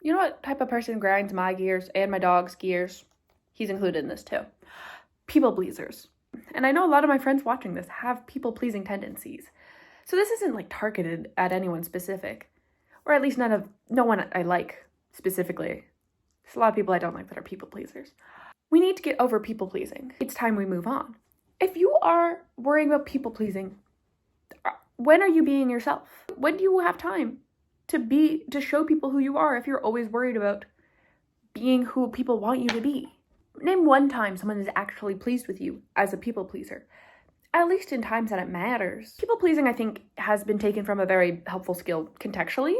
You know what type of person grinds my gears and my dog's gears? He's included in this too. People pleasers. And I know a lot of my friends watching this have people pleasing tendencies. So this isn't like targeted at anyone specific, or at least no one I like specifically. There's a lot of people I don't like that are people pleasers. We need to get over people pleasing. It's time we move on. If you are worrying about people pleasing, when are you being yourself? When do you have time to show people who you are if you're always worried about being who people want you to be? Name one time someone is actually pleased with you as a people pleaser, at least in times that it matters. People pleasing, I think, has been taken from a very helpful skill contextually,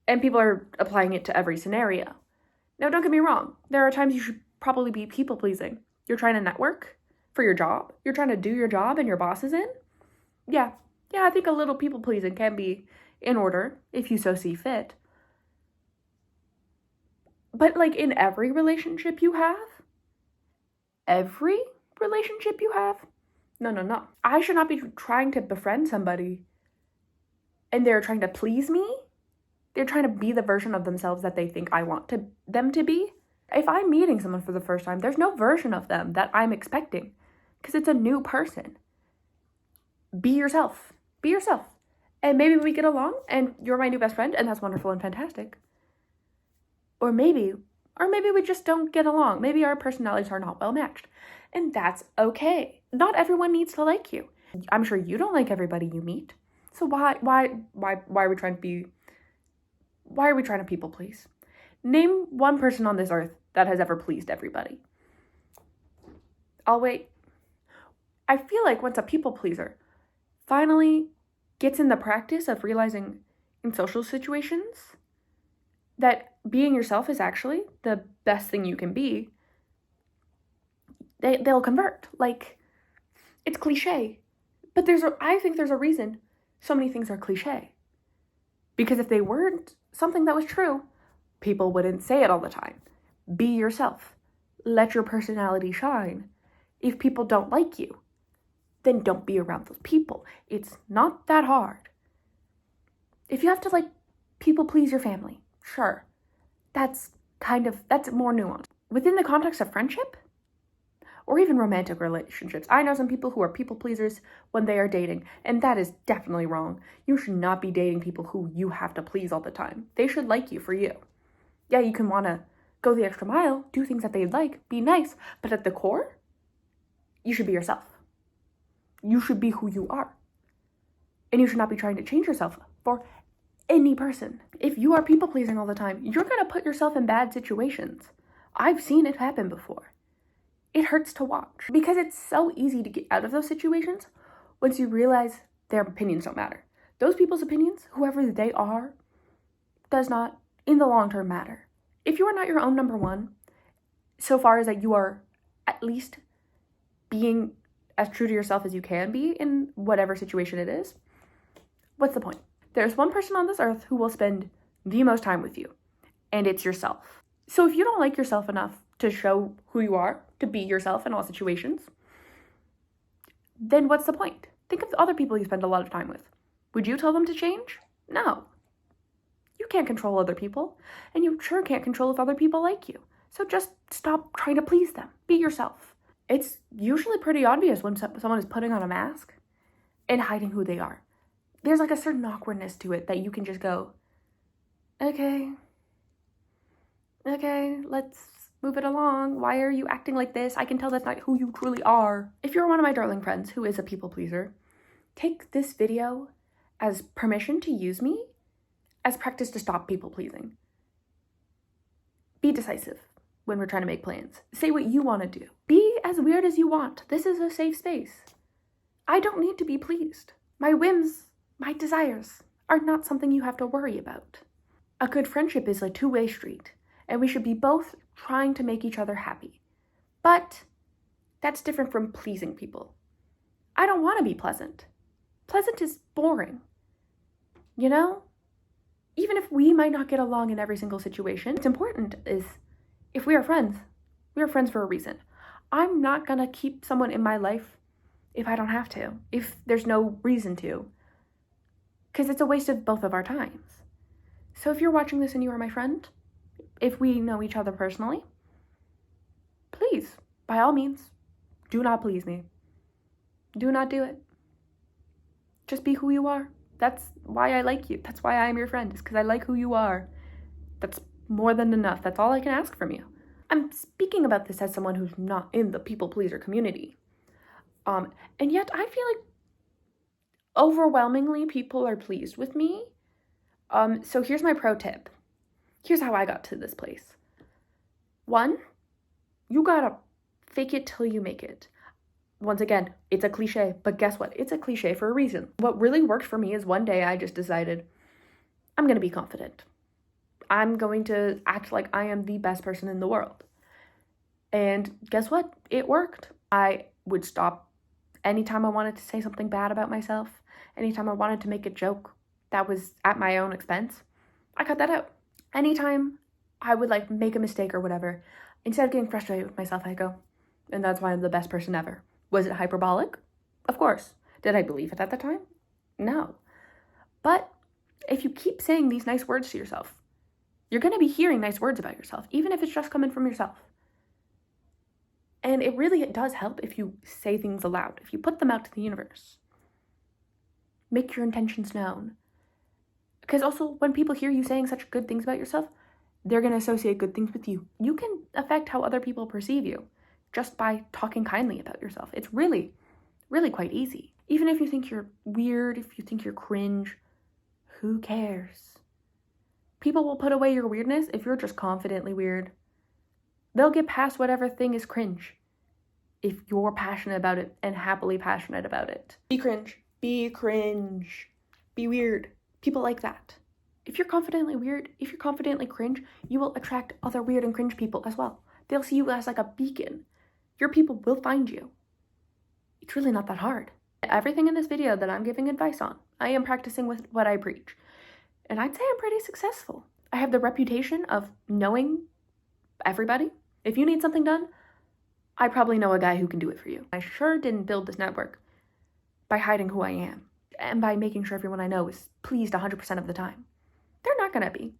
and people are applying it to every scenario. Now, don't get me wrong. There are times you should probably be people pleasing. You're trying to network for your job. You're trying to do your job and your boss is in. Yeah, I think a little people pleasing can be in order if you so see fit. But like in every relationship you have, no. I should not be trying to befriend somebody and they're trying to please me. They're trying to be the version of themselves that they think I want them to be. If I'm meeting someone for the first time, there's no version of them that I'm expecting because it's a new person. Be yourself. Be yourself. And maybe we get along and you're my new best friend and that's wonderful and fantastic. Or maybe we just don't get along. Maybe our personalities are not well matched. And that's okay. Not everyone needs to like you. I'm sure you don't like everybody you meet. So why are we trying to people please? Name one person on this earth that has ever pleased everybody. I'll wait. I feel like once a people pleaser finally gets in the practice of realizing in social situations that being yourself is actually the best thing you can be, they'll convert. Like, it's cliche. But I think there's a reason so many things are cliche. Because if they weren't something that was true, people wouldn't say it all the time. Be yourself. Let your personality shine. If people don't like you, then don't be around those people. It's not that hard. If you have to people please your family, sure. That's more nuanced. Within the context of friendship, or even romantic relationships, I know some people who are people pleasers when they are dating, and that is definitely wrong. You should not be dating people who you have to please all the time. They should like you for you. Yeah, you can want to go the extra mile, do things that they'd like, be nice, but at the core, you should be yourself. You should be who you are. And you should not be trying to change yourself for any person. If you are people pleasing all the time, you're going to put yourself in bad situations. I've seen it happen before. It hurts to watch because it's so easy to get out of those situations once you realize their opinions don't matter. Those people's opinions, whoever they are, does not, in the long term, matter. If you are not your own number one, so far as that you are at least being as true to yourself as you can be in whatever situation it is, what's the point? There's one person on this earth who will spend the most time with you, and it's yourself. So if you don't like yourself enough to show who you are, to be yourself in all situations, then what's the point? Think of the other people you spend a lot of time with. Would you tell them to change? No. You can't control other people, and you sure can't control if other people like you. So just stop trying to please them. Be yourself. It's usually pretty obvious when someone is putting on a mask and hiding who they are. There's a certain awkwardness to it that you can just go, okay, let's move it along. Why are you acting like this? I can tell that's not who you truly are. If you're one of my darling friends who is a people pleaser, take this video as permission to use me as practice to stop people pleasing. Be decisive when we're trying to make plans. Say what you want to do. Be as weird as you want. This is a safe space. I don't need to be pleased. My whims, my desires are not something you have to worry about. A good friendship is a two-way street, and we should be both trying to make each other happy. But that's different from pleasing people. I don't want to be pleasant. Pleasant is boring. You know? Even if we might not get along in every single situation, what's important is if we are friends for a reason. I'm not gonna keep someone in my life if I don't have to, if there's no reason to, because it's a waste of both of our times. So if you're watching this and you are my friend, if we know each other personally, please, by all means, do not please me. Do not do it. Just be who you are. That's why I like you. That's why I am your friend, is because I like who you are. That's more than enough. That's all I can ask from you. I'm speaking about this as someone who's not in the people pleaser community. And yet I feel like overwhelmingly people are pleased with me. So here's my pro tip. Here's how I got to this place. 1, you gotta fake it till you make it. Once again, it's a cliche, but guess what? It's a cliche for a reason. What really worked for me is one day I just decided, I'm gonna be confident. I'm going to act like I am the best person in the world. And guess what? It worked. I would stop anytime I wanted to say something bad about myself, anytime I wanted to make a joke that was at my own expense, I cut that out. Anytime I would like make a mistake or whatever, instead of getting frustrated with myself, I go, and that's why I'm the best person ever. Was it hyperbolic? Of course. Did I believe it at the time? No. But if you keep saying these nice words to yourself, you're going to be hearing nice words about yourself, even if it's just coming from yourself. And it really does help if you say things aloud, if you put them out to the universe. Make your intentions known. Because also, when people hear you saying such good things about yourself, they're going to associate good things with you. You can affect how other people perceive you just by talking kindly about yourself. It's really, really quite easy. Even if you think you're weird, if you think you're cringe, who cares? People will put away your weirdness if you're just confidently weird. They'll get past whatever thing is cringe if you're passionate about it and happily passionate about it. Be cringe. Be cringe. Be weird. People like that. If you're confidently weird, if you're confidently cringe, you will attract other weird and cringe people as well. They'll see you as like a beacon. Your people will find you. It's really not that hard. Everything in this video that I'm giving advice on, I am practicing with what I preach. And I'd say I'm pretty successful. I have the reputation of knowing everybody. If you need something done, I probably know a guy who can do it for you. I sure didn't build this network by hiding who I am and by making sure everyone I know is pleased 100% of the time. They're not gonna be.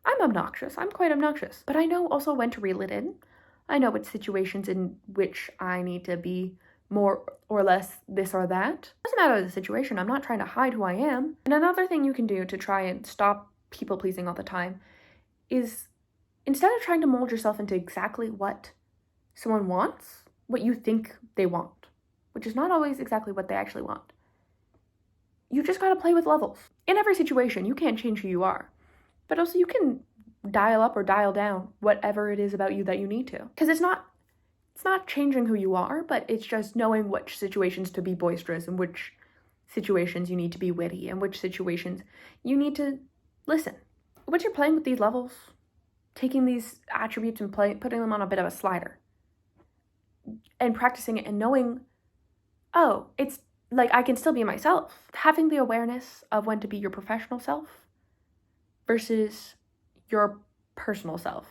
I'm obnoxious. I'm quite obnoxious. But I know also when to reel it in. I know which situations in which I need to be more or less this or that. Doesn't matter the situation. I'm not trying to hide who I am. And another thing you can do to try and stop people pleasing all the time is, instead of trying to mold yourself into exactly what someone wants, what you think they want, which is not always exactly what they actually want, you just gotta play with levels. In every situation, you can't change who you are, but also you can dial up or dial down whatever it is about you that you need to. Because it's not changing who you are, but it's just knowing which situations to be boisterous and which situations you need to be witty and which situations you need to listen. Once you're playing with these levels, taking these attributes and putting them on a bit of a slider and practicing it and knowing, oh, it's like I can still be myself. Having the awareness of when to be your professional self versus your personal self.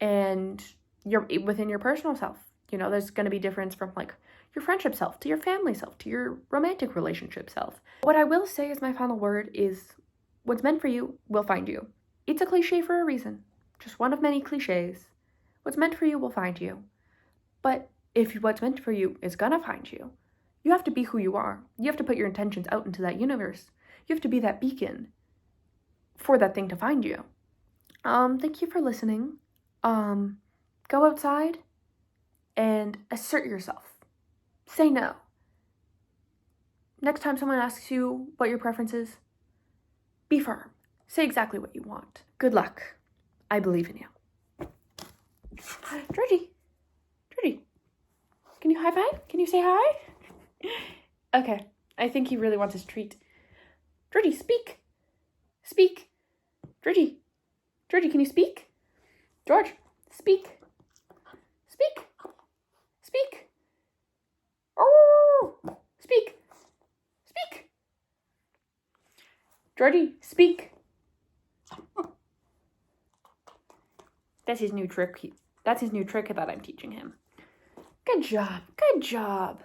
And within your personal self, there's going to be difference from like your friendship self to your family self to your romantic relationship self. What I will say as my final word is, what's meant for you will find you. It's a cliche for a reason. Just one of many cliches. What's meant for you will find you. But if what's meant for you is gonna find you, you have to be who you are. You have to put your intentions out into that universe. You have to be that beacon for that thing to find you. Thank you for listening. Go outside and assert yourself. Say no. Next time someone asks you what your preference is, be firm. Say exactly what you want. Good luck. I believe in you. Georgie, can you high five? Can you say hi? Okay, I think he really wants his treat. Georgie, speak. Speak. Georgie, can you speak? George, speak. Speak. Speak. Oh, speak. Speak. Georgie, speak. That's his new trick. That's his new trick that I'm teaching him. Good job. Good job.